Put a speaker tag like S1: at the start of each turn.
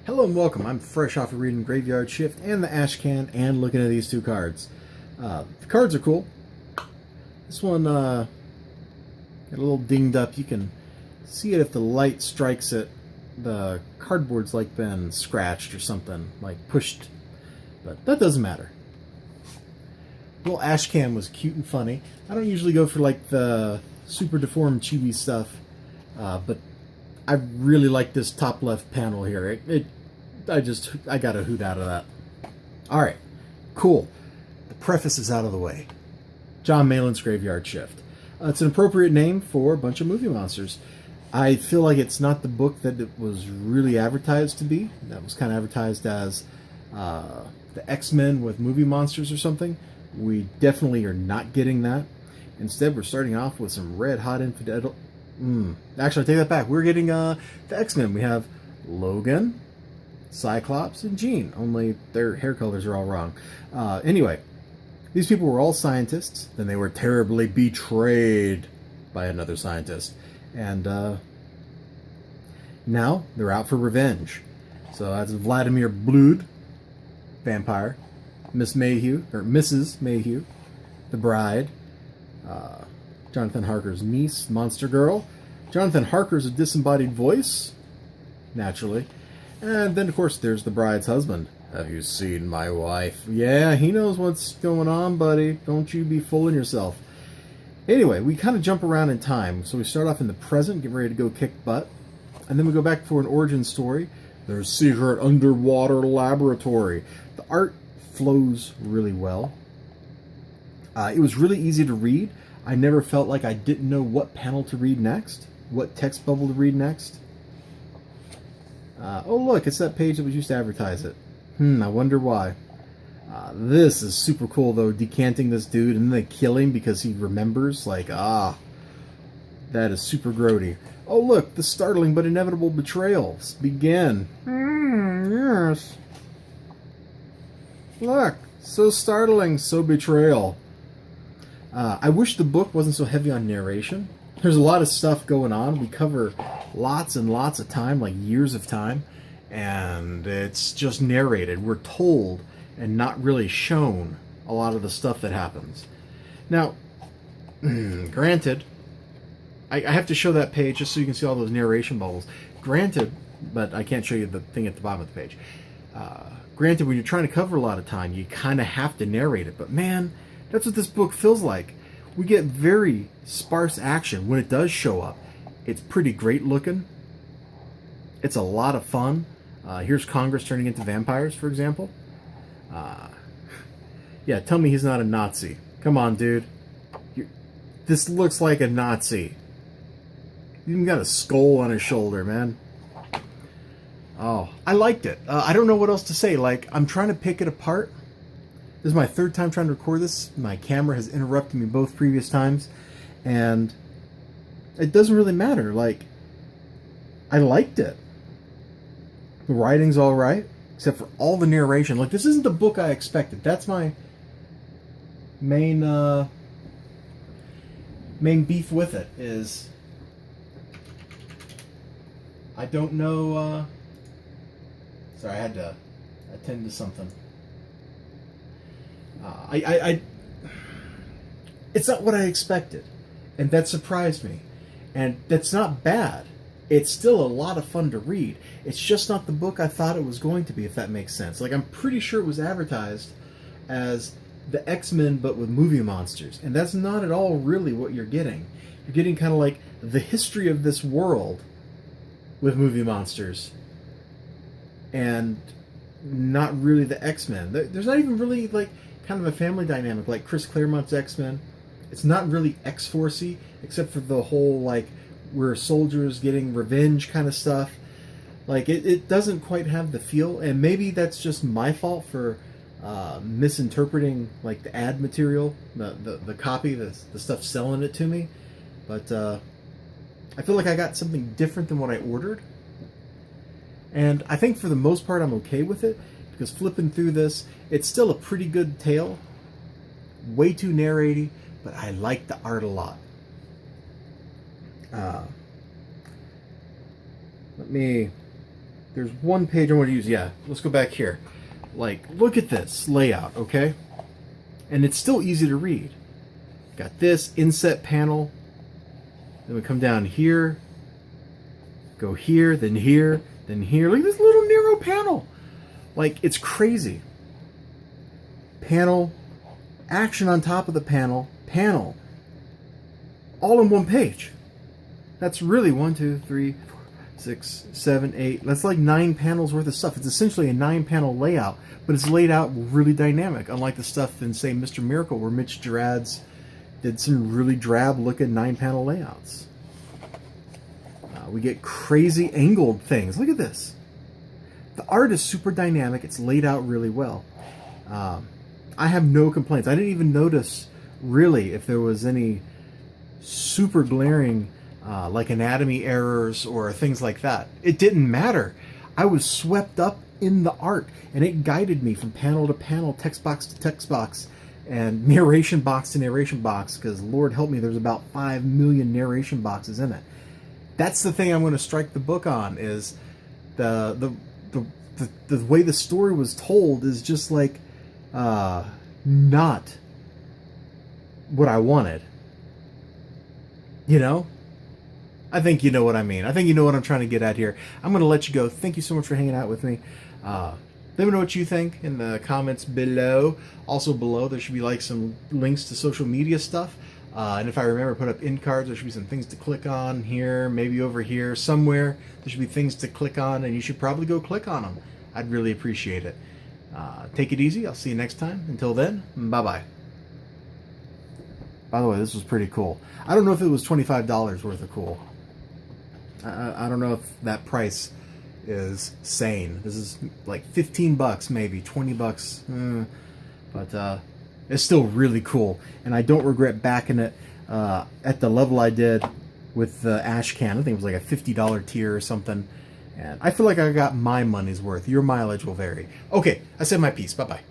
S1: Hello and welcome. I'm fresh off of reading Graveyard Shift and the Ash Can and looking at these two cards. The cards are cool. This one got a little dinged up. You can see it if the light strikes it. The cardboard's like been scratched or something, like pushed, but that doesn't matter. Little Ash Can was cute and funny. I don't usually go for like the super deformed chibi stuff, but I really like this top left panel here. I got a hoot out of that. All right, cool. The preface is out of the way. John Malin's Graveyard Shift. It's an appropriate name for a bunch of movie monsters. I feel like it's not the book that it was really advertised to be. That was kind of advertised as the X-Men with movie monsters or something. We definitely are not getting that. Instead, we're starting off with some red-hot infidel... Actually, I take that back. We're getting the X-Men. We have Logan, Cyclops, and Jean. Only their hair colors are all wrong. Anyway, these people were all scientists. Then they were terribly betrayed by another scientist. And now they're out for revenge. So that's Vladimir Blood, vampire. Miss Mayhew, or Mrs. Mayhew, the bride. Jonathan Harker's niece, Monster Girl. Jonathan Harker's a disembodied voice, naturally. And then, of course, there's the bride's husband. Have you seen my wife? Yeah, he knows what's going on, buddy. Don't you be fooling yourself. Anyway, we kind of jump around in time. So we start off in the present, get ready to go kick butt. And then we go back for an origin story. There's secret underwater laboratory. The art flows really well. It was really easy to read. I never felt like I didn't know what panel to read next, what text bubble to read next. Oh look, it's that page that was used to advertise it. I wonder why. This is super cool though, decanting this dude and then they kill him because he remembers, like, that is super grody. Oh look, the startling but inevitable betrayals begin. Yes. Look, so startling, so betrayal. I wish the book wasn't so heavy on narration. There's a lot of stuff going on. We cover lots and lots of time, like years of time, and it's just narrated. We're told and not really shown a lot of the stuff that happens. Now, granted, I have to show that page just so you can see all those narration bubbles. Granted, but I can't show you the thing at the bottom of the page. Granted, when you're trying to cover a lot of time, you kind of have to narrate it. But man, that's what this book feels like. We get very sparse action when it does show up. It's pretty great looking. It's a lot of fun. Here's Congress turning into vampires, for example. Yeah, tell me he's not a Nazi. Come on, dude. This looks like a Nazi. He even got a skull on his shoulder, man. Oh, I liked it. I don't know what else to say. Like, I'm trying to pick it apart. This is my third time trying to record this. My camera has interrupted me both previous times. And it doesn't really matter. Like, I liked it. The writing's alright. Except for all the narration. Like, this isn't the book I expected. That's my main beef with it. Is I don't know... Sorry, I had to attend to something. It's not what I expected, and that surprised me. And that's not bad. It's still a lot of fun to read. It's just not the book I thought it was going to be, if that makes sense. Like, I'm pretty sure it was advertised as the X-Men, but with movie monsters, and that's not at all really what you're getting. You're getting kind of like the history of this world with movie monsters, and not really the X-Men. There's not even really, like, kind of a family dynamic like Chris Claremont's X-Men. It's not really X-Forcey, except for the whole, like, we're soldiers getting revenge kind of stuff. Like, it doesn't quite have the feel, and maybe that's just my fault for misinterpreting, like, the ad material, the copy, the stuff selling it to me. But I feel like I got something different than what I ordered. And I think for the most part I'm okay with it, because flipping through this, it's still a pretty good tale. Way too narraty, but I like the art a lot. Let me there's one page I want to use. Yeah, let's go back here. Like, look at this layout, okay? And it's still easy to read. Got this inset panel. Then we come down here. Go here, then here, then here. Look at this little narrow panel. Like, it's crazy. Panel, action on top of the panel, panel. All in one page. That's really 1, 2, 3, 4, 6, 7, 8. That's like 9 panels worth of stuff. It's essentially a 9-panel layout, but it's laid out really dynamic, unlike the stuff in, say, Mr. Miracle, where Mitch Gerads did some really drab-looking 9-panel layouts. We get crazy angled things. Look at this. The art is super dynamic. It's laid out really well. I have no complaints. I didn't even notice, really, if there was any super glaring like anatomy errors or things like that. It didn't matter. I was swept up in the art, and it guided me from panel to panel, text box to text box, and narration box to narration box, because Lord help me, there's about 5 million narration boxes in it. That's the thing I'm going to strike the book on, is the way the story was told is just like not what I wanted. You know? I think you know what I mean. I think you know what I'm trying to get at here. I'm going to let you go. Thank you so much for hanging out with me. Let me know what you think in the comments below. Also below, there should be like some links to social media stuff. And if I remember, put up end cards. There should be some things to click on here, maybe over here, somewhere. There should be things to click on, and you should probably go click on them. I'd really appreciate it. Take it easy. I'll see you next time. Until then, bye-bye. By the way, this was pretty cool. I don't know if it was $25 worth of cool. I don't know if that price is sane. This is like 15 bucks, maybe 20 bucks. But it's still really cool, and I don't regret backing it at the level I did with the ash can. I think it was like a $50 tier or something, and I feel like I got my money's worth. Your mileage will vary. Okay, I said my piece. Bye-bye.